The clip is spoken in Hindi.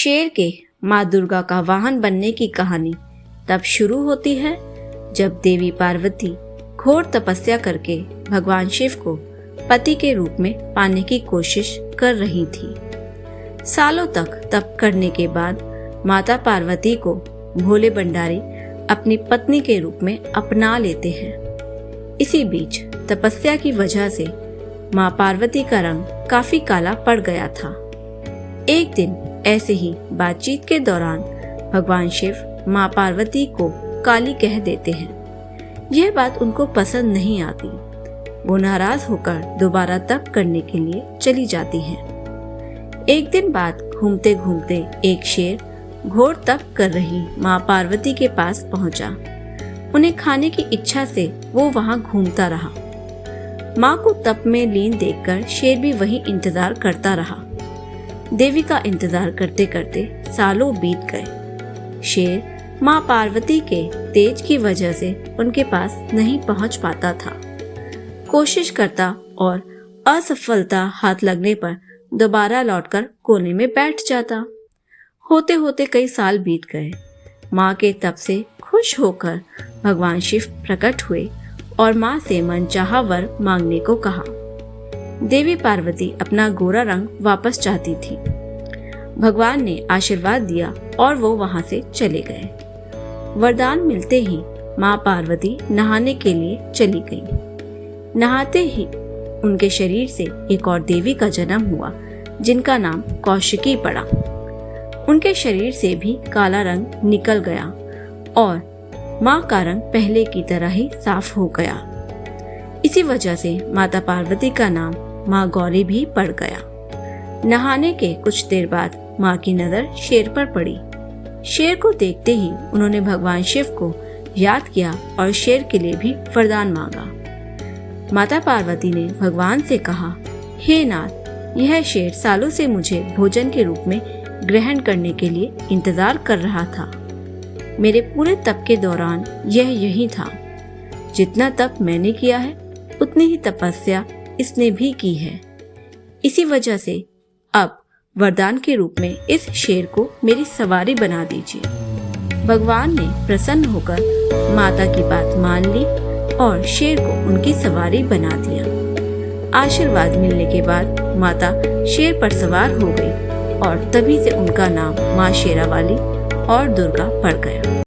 शेर के माँ दुर्गा का वाहन बनने की कहानी तब शुरू होती है जब देवी पार्वती घोर तपस्या करके भगवान शिव को पति के रूप में पाने की कोशिश कर रही थी। सालों तक तप करने के बाद माता पार्वती को भोले भंडारी अपनी पत्नी के रूप में अपना लेते हैं। इसी बीच तपस्या की वजह से माँ पार्वती का रंग काफी काला पड़ गया था। एक दिन ऐसे ही बातचीत के दौरान भगवान शिव माँ पार्वती को काली कह देते हैं। यह बात उनको पसंद नहीं आती। वो नाराज होकर दोबारा तप करने के लिए चली जाती हैं। एक दिन बाद घूमते घूमते एक शेर घोर तप कर रही माँ पार्वती के पास पहुंचा। उन्हें खाने की इच्छा से वो वहां घूमता रहा। माँ को तप में लीन देखकर शेर भी वहीं इंतजार करता रहा। देवी का इंतजार करते करते सालों बीत गए। शेर माँ पार्वती के तेज की वजह से उनके पास नहीं पहुंच पाता था। कोशिश करता और असफलता हाथ लगने पर दोबारा लौटकर कोने में बैठ जाता। होते होते कई साल बीत गए। माँ के तप से खुश होकर भगवान शिव प्रकट हुए और माँ से मनचाहा वर मांगने को कहा। देवी पार्वती अपना गोरा रंग वापस चाहती थी। भगवान ने आशीर्वाद दिया और वो वहां से चले गए। वरदान मिलते ही माँ पार्वती नहाने के लिए चली गई। नहाते ही उनके शरीर से एक और देवी का जन्म हुआ जिनका नाम कौशिकी पड़ा। उनके शरीर से भी काला रंग निकल गया और माँ का रंग पहले की तरह ही साफ हो गया। इसी वजह से माता पार्वती का नाम माँ गौरी भी पड़ गया। नहाने के कुछ देर बाद माँ की नजर शेर पर पड़ी। शेर को देखते ही उन्होंने भगवान शिव को याद किया और शेर के लिए भी वरदान मांगा। माता पार्वती ने भगवान से कहा, हे नाथ, यह शेर सालों से मुझे भोजन के रूप में ग्रहण करने के लिए इंतजार कर रहा था। मेरे पूरे तप के दौरान यह यही था। जितना तप मैंने किया है उतनी ही तपस्या इसने भी की है। इसी वजह से अब वरदान के रूप में इस शेर को मेरी सवारी बना दीजिए। भगवान ने प्रसन्न होकर माता की बात मान ली और शेर को उनकी सवारी बना दिया। आशीर्वाद मिलने के बाद माता शेर पर सवार हो गई और तभी से उनका नाम माँ शेरावाली और दुर्गा पड़ गया।